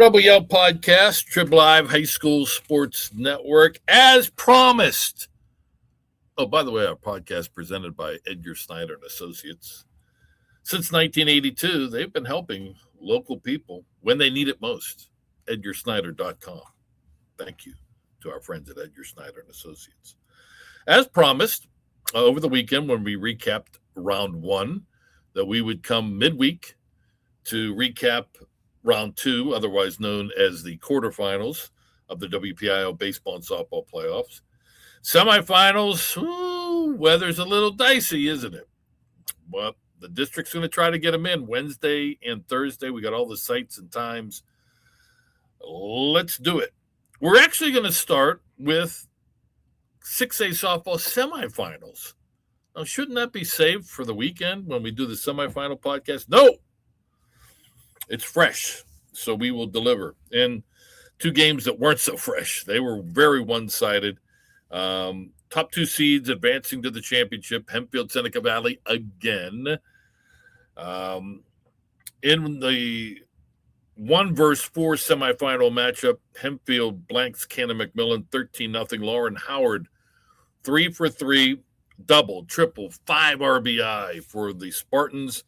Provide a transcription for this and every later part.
WPIAL Podcast, Trib Live High School Sports Network, as promised. Oh, by the way, our podcast presented by Edgar Snyder and Associates. Since 1982, they've been helping local people when they need it most. EdgarSnyder.com. Thank you to our friends at Edgar Snyder and Associates. As promised, over the weekend when we recapped round one, that we would come midweek to recap round two, otherwise known as the quarterfinals of the WPIAL Baseball and Softball playoffs. Semifinals, weather's a little dicey, isn't it? Well, the district's going to try to get them in Wednesday and Thursday. We got all the sites and times. Let's do it. We're actually going to start with 6A softball semifinals. Now, shouldn't that be saved for the weekend when we do the semifinal podcast? No. It's fresh, so we will deliver. And two games that weren't so fresh. They were very one-sided. Top two seeds advancing to the championship, Hempfield, Seneca Valley again. In the 1-4 semifinal matchup, Hempfield blanks Cannon McMillan 13-0. Lauren Howard 3 for 3, double, triple, 5 RBI for the Spartans.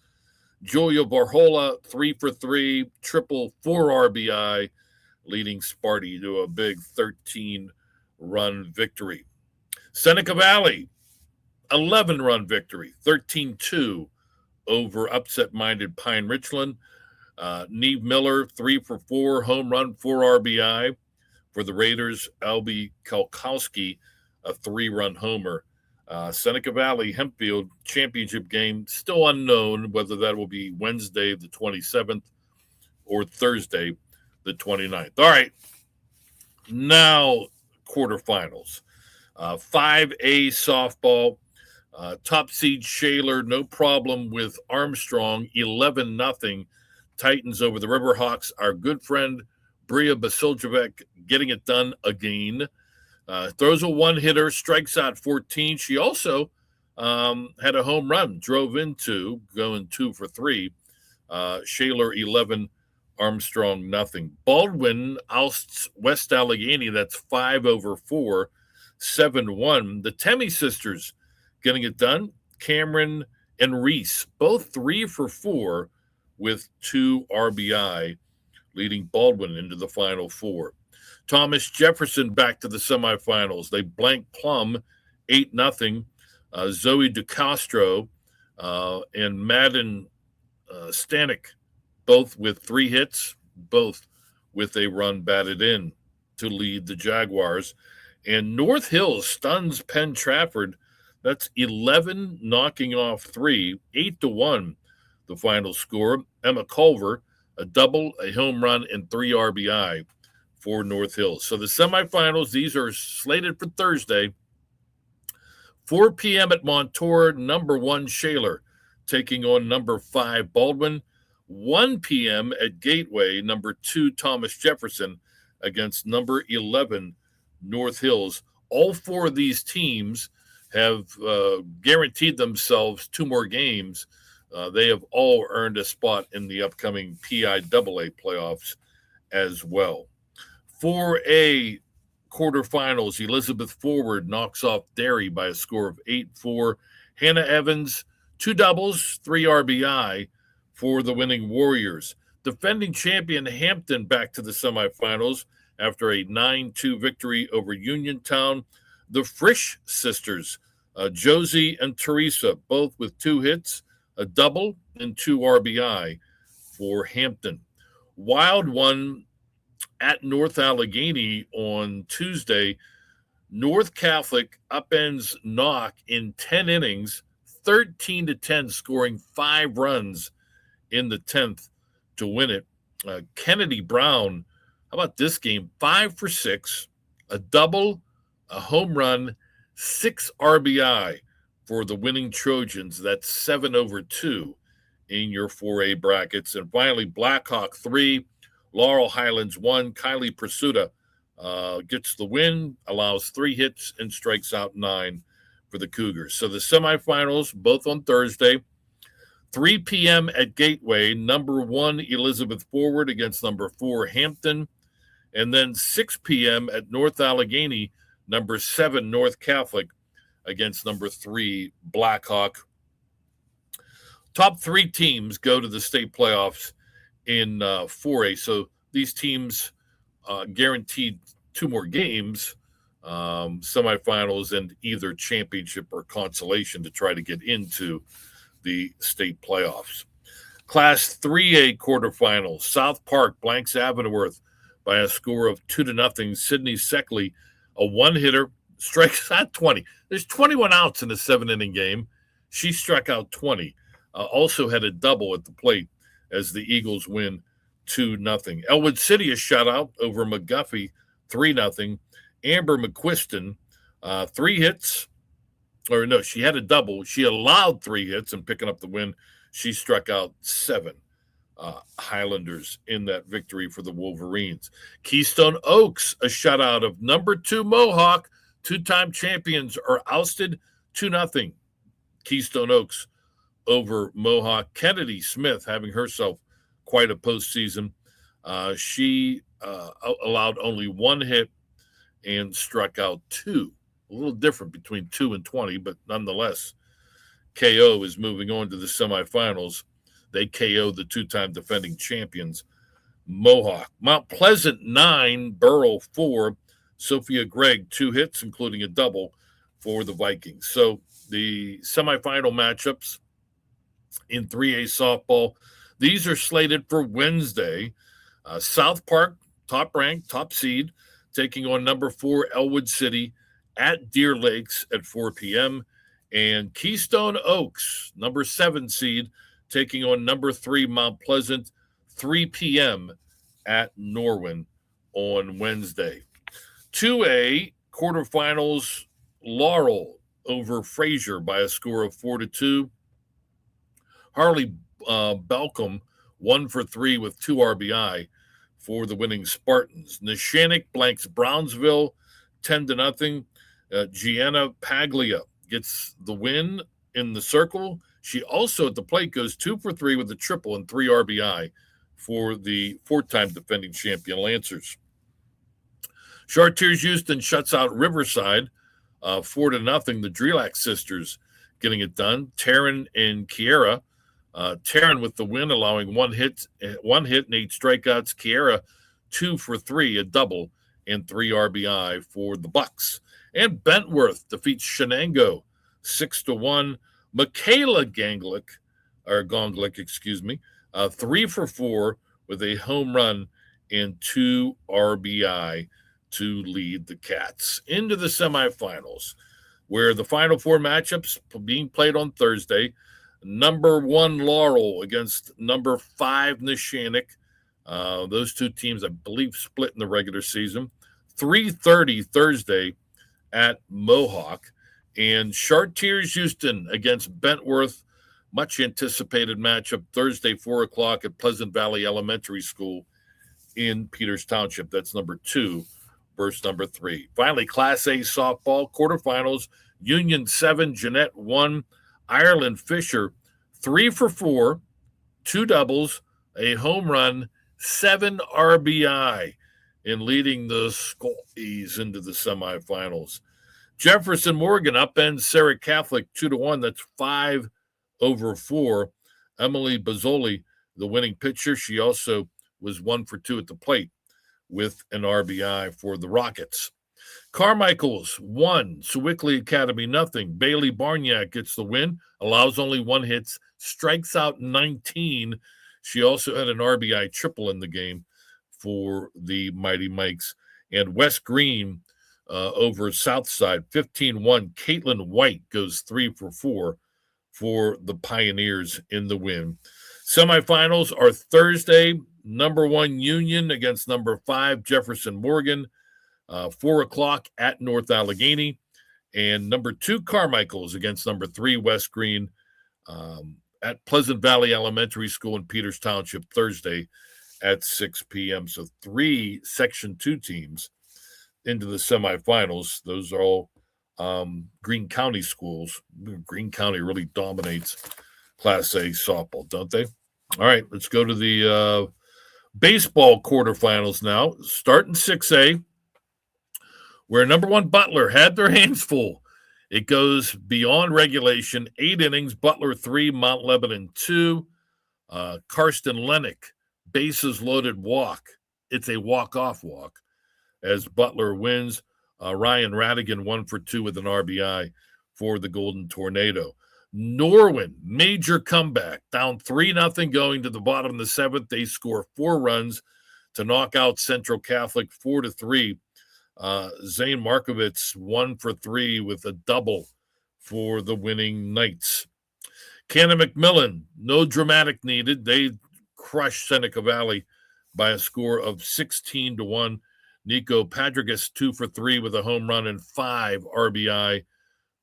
Julia Varhola 3 for 3, triple, 4 RBI, leading Sparty to a big 13-run victory. Seneca Valley, 11-run victory, 13-2 over upset-minded Pine Richland. Neve Miller, 3 for 4, home run, 4 RBI. For the Raiders, Albie Kalkowski, a 3-run homer. Seneca Valley Hempfield championship game, still unknown whether that will be Wednesday the 27th or Thursday the 29th. All right, now quarterfinals. 5A softball, top seed Shaler, no problem with Armstrong, 11-0. Titans over the Riverhawks. Our good friend Bria Basiljevec getting it done again. Throws a one-hitter, strikes out 14. She also had a home run, drove into, going 2 for 3. Shaler 11, Armstrong nothing. Baldwin ousts West Allegheny. That's 5-4, 7-1. The Temme sisters getting it done. Cameron and Reese, both 3 for 4 with 2 RBI, leading Baldwin into the Final Four. Thomas Jefferson back to the semifinals. They blank Plum 8-0. Zoe DeCastro and Madden Stanek, both with 3 hits, both with a run batted in to lead the Jaguars. And North Hills stuns Penn Trafford. That's 11 knocking off 3, 8-1 the final score. Emma Culver, a double, a home run, and 3 RBI for North Hills. So the semifinals, these are slated for Thursday. 4 p.m. at Montour, number 1 Shaler taking on number 5 Baldwin. 1 p.m. at Gateway, number 2 Thomas Jefferson against number 11 North Hills. All 4 of these teams have guaranteed themselves 2 more games. They have all earned a spot in the upcoming PIAA playoffs as well. 4A quarterfinals, Elizabeth Forward knocks off Derry by a score of 8-4. Hannah Evans, 2 doubles, 3 RBI for the winning Warriors. Defending champion Hampton back to the semifinals after a 9-2 victory over Uniontown. The Frisch sisters, Josie and Teresa, both with 2 hits, a double, and 2 RBI for Hampton. Wild one at North Allegheny on Tuesday. North Catholic upends Knock in 10 innings, 13-10, scoring 5 runs in the 10th to win it. Kennedy Brown, how about this game? 5 for 6, a double, a home run, 6 RBI for the winning Trojans. That's 7-2 in your 4A brackets. And finally, Blackhawk 3, Laurel Highlands 1. Kylie Pursuta gets the win, allows 3 hits, and strikes out 9 for the Cougars. So the semifinals, both on Thursday. 3 p.m. at Gateway, number 1 Elizabeth Forward against number 4 Hampton. And then 6 p.m. at North Allegheny, number 7 North Catholic against number 3 Blackhawk. Top 3 teams go to the state playoffs in 4A. So these teams guaranteed 2 more games, semifinals, and either championship or consolation to try to get into the state playoffs. Class 3A quarterfinals, South Park blanks Avonworth by a score of 2-0. Sydney Seckley, a one-hitter, strikes out 20. There's 21 outs in a 7-inning game. She struck out 20. Also had a double at the plate as the Eagles win 2-0. Elwood City a shutout over McGuffey, 3-0. Amber McQuiston, 3 hits. Or no, she had a double. She allowed 3 hits and picking up the win. She struck out 7 Highlanders in that victory for the Wolverines. Keystone Oaks, a shutout of number 2 Mohawk. 2-time champions are ousted 2-0. Keystone Oaks over Mohawk. Kennedy Smith having herself quite a postseason. She allowed only 1 hit and struck out 2. A little different between 2 and 20, but nonetheless, KO is moving on to the semifinals. They KO the 2-time defending champions, Mohawk. Mount Pleasant 9, Burrell 4, Sophia Gregg 2 hits, including a double for the Vikings. So the semifinal matchups in 3A softball, these are slated for Wednesday. South Park, top ranked, top seed, taking on number 4 Elwood City at Deer Lakes at 4 p.m. And Keystone Oaks, number 7 seed, taking on number 3 Mount Pleasant, 3 p.m. at Norwin on Wednesday. 2A quarterfinals, Laurel over Fraser by a score of 4-2. Harley Balcom 1 for 3 with 2 RBI for the winning Spartans. Neshannock blanks Brownsville 10-0. Gianna Paglia gets the win in the circle. She also at the plate goes 2 for 3 with a triple and 3 RBI for the 4-time defending champion Lancers. Chartiers Houston shuts out Riverside 4-0. The Drelac sisters getting it done. Taryn and Kiera. Taryn with the win, allowing 1 hit and 8 strikeouts. Kiera 2 for 3, a double, and 3 RBI for the Bucks. And Bentworth defeats Shenango 6-1. Michaela Gonglik, 3 for 4 with a home run and 2 RBI to lead the Cats into the semifinals, where the final 4 matchups being played on Thursday. Number 1 Laurel against number 5 Neshannock. Those 2 teams, I believe, split in the regular season. 3:30 Thursday at Mohawk. And Chartiers Houston against Bentworth. Much anticipated matchup Thursday, 4 o'clock at Pleasant Valley Elementary School in Peters Township. That's number 2 versus number 3. Finally, Class A softball quarterfinals. Union 7, Jeanette 1. Ireland Fisher 3 for 4, 2 doubles, a home run, 7 RBI in leading the Scullies into the semifinals. Jefferson Morgan upends Sarah Catholic 2-1. That's 5 over 4. Emily Bazzoli, the winning pitcher. She also was 1 for 2 at the plate with an RBI for the Rockets. Carmichael's 1, Sewickley Academy 0. Bailey Barniak gets the win, allows only 1 hit, strikes out 19. She also had an RBI triple in the game for the Mighty Mikes. And West Green over Southside 15-1. Caitlin White goes 3 for 4 for the Pioneers in the win. Semifinals are Thursday. Number 1 Union against number 5 Jefferson Morgan. 4 o'clock at North Allegheny. And number 2 Carmichael's against number 3 West Green at Pleasant Valley Elementary School in Peters Township Thursday at 6 p.m. So 3 Section 2 teams into the semifinals. Those are all Greene County schools. Greene County really dominates Class A softball, don't they? All right, let's go to the baseball quarterfinals now. Starting 6A, where number one Butler had their hands full. It goes beyond regulation, 8 innings, Butler 3, Mount Lebanon 2. Karsten Lennick, bases loaded walk. It's a walk-off walk as Butler wins. Ryan Radigan 1 for 2 with an RBI for the Golden Tornado. Norwin, major comeback, down 3-0 going to the bottom of the 7th. They score 4 runs to knock out Central Catholic 4-3. Zane Markovitz 1 for 3 with a double for the winning Knights. Cannon McMillan, no dramatic needed. They crushed Seneca Valley by a score of 16-1. Nico Padrigas 2 for 3 with a home run and 5 RBI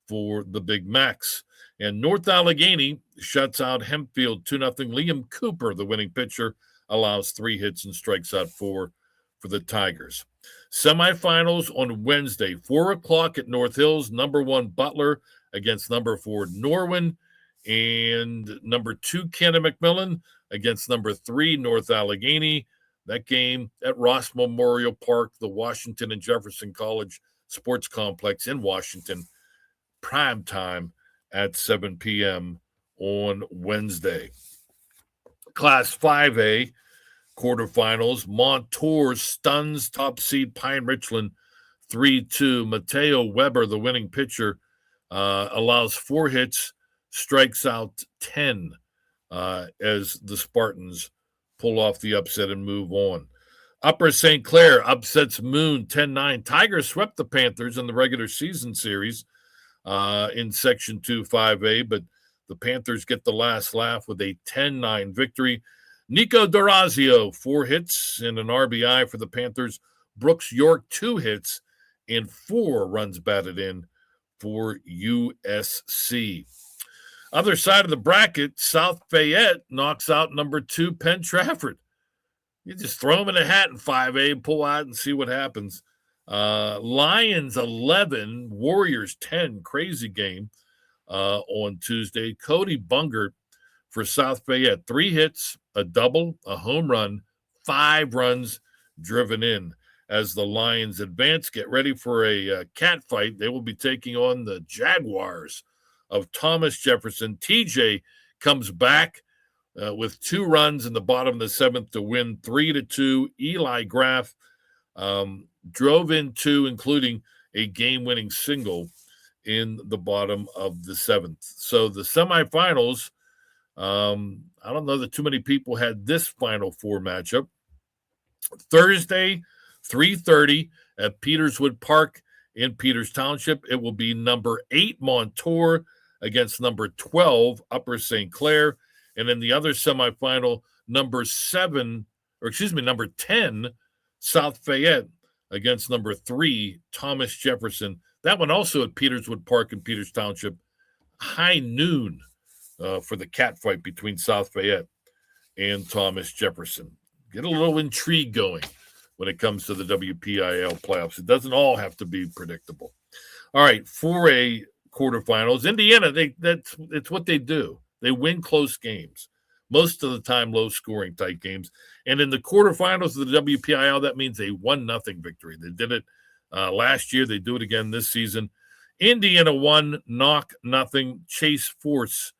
for the Big Macs. And North Allegheny shuts out Hempfield 2-0. Liam Cooper, the winning pitcher, allows 3 hits and strikes out 4 for the Tigers. Semifinals on Wednesday, 4 o'clock at North Hills. Number 1 Butler against number 4 Norwin, and number 2 Cannon McMillan against number 3 North Allegheny. That game at Ross Memorial Park, the Washington and Jefferson College Sports Complex in Washington, prime time at 7 p.m. on Wednesday. Class 5A quarterfinals, Montour stuns top seed Pine Richland 3-2. Mateo Weber, the winning pitcher, allows 4 hits, strikes out 10 as the Spartans pull off the upset and move on. Upper St. Clair upsets Moon 10-9. Tigers swept the Panthers in the regular season series in Section 2 5A, but the Panthers get the last laugh with a 10-9 victory. Nico Dorazio, 4 hits and an RBI for the Panthers. Brooks York, 2 hits and 4 runs batted in for USC. Other side of the bracket, South Fayette knocks out number 2 Penn Trafford. You just throw them in a hat in 5A and pull out and see what happens. Lions 11, Warriors 10, crazy game on Tuesday. Cody Bungert for South Fayette, 3 hits, a double, a home run, 5 runs driven in. As the Lions advance, get ready for a cat fight. They will be taking on the Jaguars of Thomas Jefferson. TJ comes back with 2 runs in the bottom of the 7th to win 3-2. Eli Graff drove in 2, including a game-winning single in the bottom of the 7th. So the semifinals, I don't know that too many people had this Final Four matchup. Thursday, 3:30 at Peterswood Park in Peters Township. It will be number 8 Montour against number 12 Upper St. Clair. And in the other semifinal, number 10 South Fayette against number 3 Thomas Jefferson. That one also at Peterswood Park in Peters Township. High noon for the cat fight between South Fayette and Thomas Jefferson. Get a little intrigue going when it comes to the WPIAL playoffs. It doesn't all have to be predictable. All right, 4A quarterfinals. Indiana, it's what they do. They win close games. Most of the time, low-scoring tight games. And in the quarterfinals of the WPIAL, that means a 1-0 victory. They did it last year. They do it again this season. Indiana 1, Knock nothing. Chase Force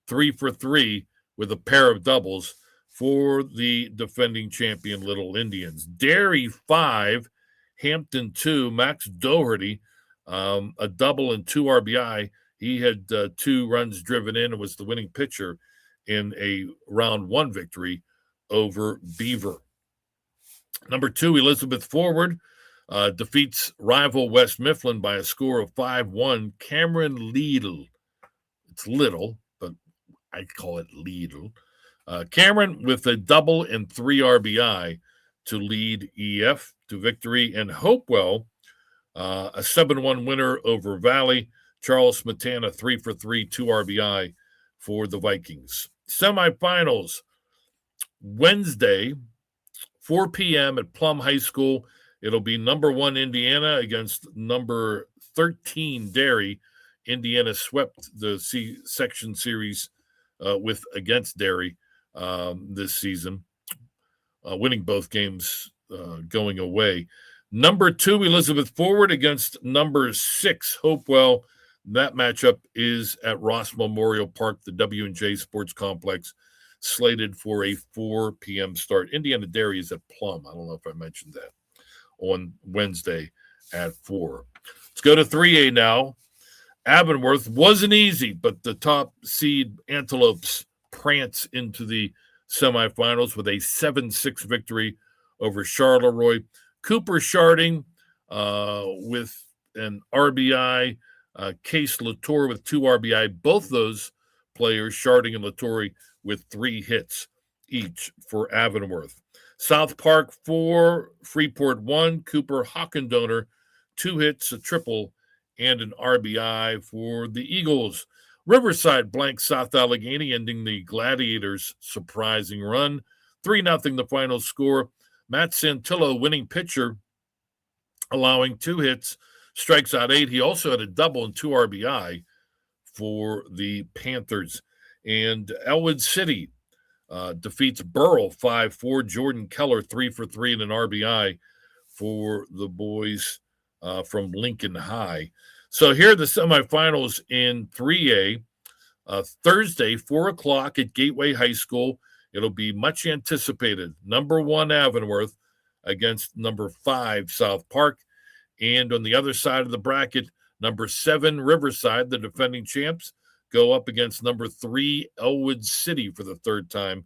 3 for 3 with a pair of doubles for the defending champion Little Indians. Derry 5, Hampton 2, Max Doherty, a double and 2 RBI. He had 2 runs driven in and was the winning pitcher in a round 1 victory over Beaver. Number 2, Elizabeth Forward defeats rival West Mifflin by a score of 5-1. Cameron Lidl. It's little, but I call it Lidl. Cameron with a double and 3 RBI to lead EF to victory. And Hopewell, a 7-1 winner over Valley. Charles Smetana, 3 for 3, 2 RBI for the Vikings. Semifinals, Wednesday, 4 p.m. at Plum High School. It'll be number 1 Indiana against number 13 Derry. Indiana swept the section series against Derry this season, winning both games going away. Number 2, Elizabeth Forward against number 6, Hopewell. That matchup is at Ross Memorial Park, the W&J Sports Complex, slated for a 4 p.m. start. Indiana Dairy is at Plum. I don't know if I mentioned that, on Wednesday at 4. Let's go to 3A now. Avonworth wasn't easy, but the top seed Antelopes prance into the semifinals with a 7-6 victory over Charleroi. Cooper Sharding with an RBI, Case Latour with 2 RBI. Both those players, Sharding and Latour, with 3 hits each for Avonworth. South Park 4, Freeport 1, Cooper Hockendoner 2 hits, a triple, and an RBI for the Eagles. Riverside blanks South Allegheny, ending the Gladiators' surprising run. 3-0 the final score. Matt Santillo, winning pitcher, allowing 2 hits, strikes out 8. He also had a double and 2 RBI for the Panthers. And Elwood City defeats Burrell 5-4. Jordan Keller 3 for 3 and an RBI for the boys from Lincoln High. So here are the semifinals in 3A. Thursday, 4 o'clock at Gateway High School. It'll be much anticipated. Number 1, Avonworth against number 5, South Park. And on the other side of the bracket, number 7, Riverside, the defending champs, go up against number 3, Elwood City for the 3rd time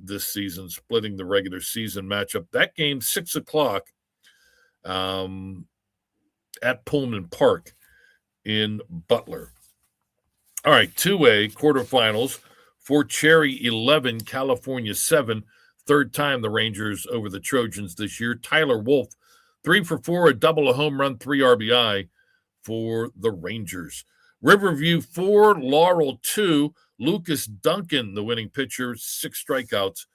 this season, splitting the regular season matchup. That game, 6 o'clock at Pullman Park in Butler. All right, 2A quarterfinals. Fort Cherry 11, California 7. 3rd time the Rangers over the Trojans this year. Tyler Wolf, 3 for 4, a double, a home run, 3 RBI for the Rangers. Riverview 4, Laurel 2. Lucas Duncan, the winning pitcher, 6 strikeouts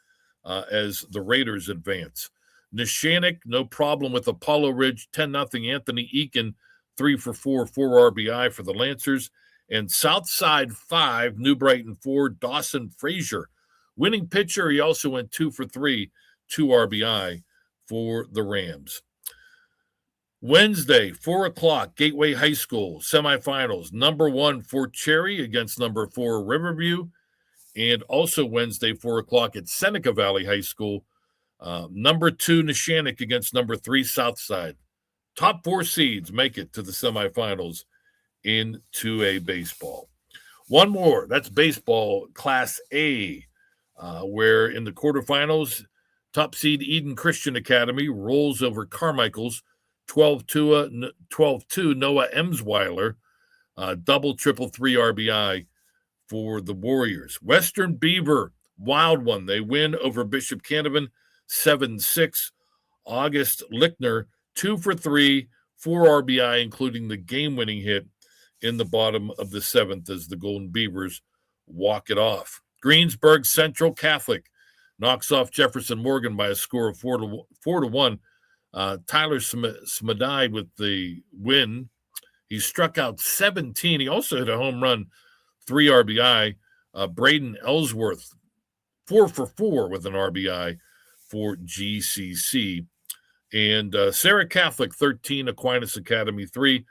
as the Raiders advance. Neshannock, no problem with Apollo Ridge, 10-0. Anthony Eakin, 3 for 4, 4 RBI for the Lancers. And Southside 5, New Brighton 4, Dawson Frazier. Winning pitcher, he also went 2 for 3, 2 RBI for the Rams. Wednesday, 4 o'clock, Gateway High School, semifinals. Number 1, Fort Cherry against number 4, Riverview. And also Wednesday, 4 o'clock at Seneca Valley High School. Number 2, Neshannock against number 3, Southside. Top 4 seeds make it to the semifinals in 2A baseball. One more, that's baseball Class A, where in the quarterfinals, top seed Eden Christian Academy rolls over Carmichael's 12-2 Noah Emsweiler, double, triple, 3 RBI for the Warriors. Western Beaver, wild one. They win over Bishop Canavan 7-6. August Lichtner, 2 for 3, 4 RBI, including the game-winning hit in the bottom of the 7th as the Golden Beavers walk it off. Greensburg Central Catholic knocks off Jefferson Morgan by a score of 4-1. Tyler Smadai with the win. He struck out 17. He also hit a home run, 3 RBI. Braden Ellsworth, 4 for 4 with an RBI for GCC. And Sarah Catholic, 13, Aquinas Academy, 3.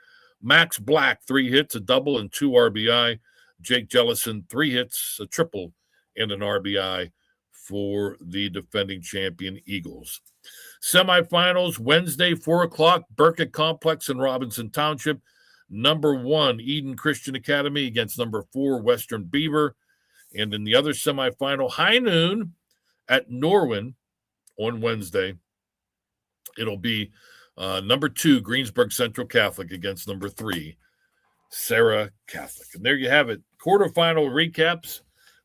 Max Black, 3 hits, a double, and 2 RBI. Jake Jellison, 3 hits, a triple, and an RBI for the defending champion Eagles. Semifinals, Wednesday, 4 o'clock, Burkett Complex in Robinson Township. Number 1, Eden Christian Academy against number 4, Western Beaver. And in the other semifinal, high noon at Norwin on Wednesday, it'll be number 2, Greensburg Central Catholic against number 3, Sarah Catholic. And there you have it. Quarterfinal recaps.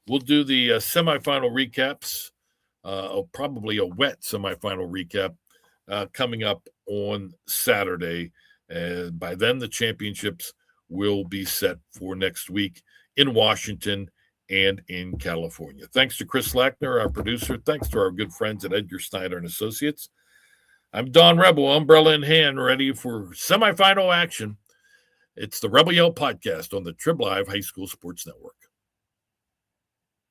We'll do the semifinal recaps, probably a wet semifinal recap coming up on Saturday. And by then, the championships will be set for next week in Washington and in California. Thanks to Chris Lackner, our producer. Thanks to our good friends at Edgar Snyder and Associates. I'm Don Rebel, umbrella in hand, ready for semifinal action. It's the Rebel Yell Podcast on the Trib Live High School Sports Network.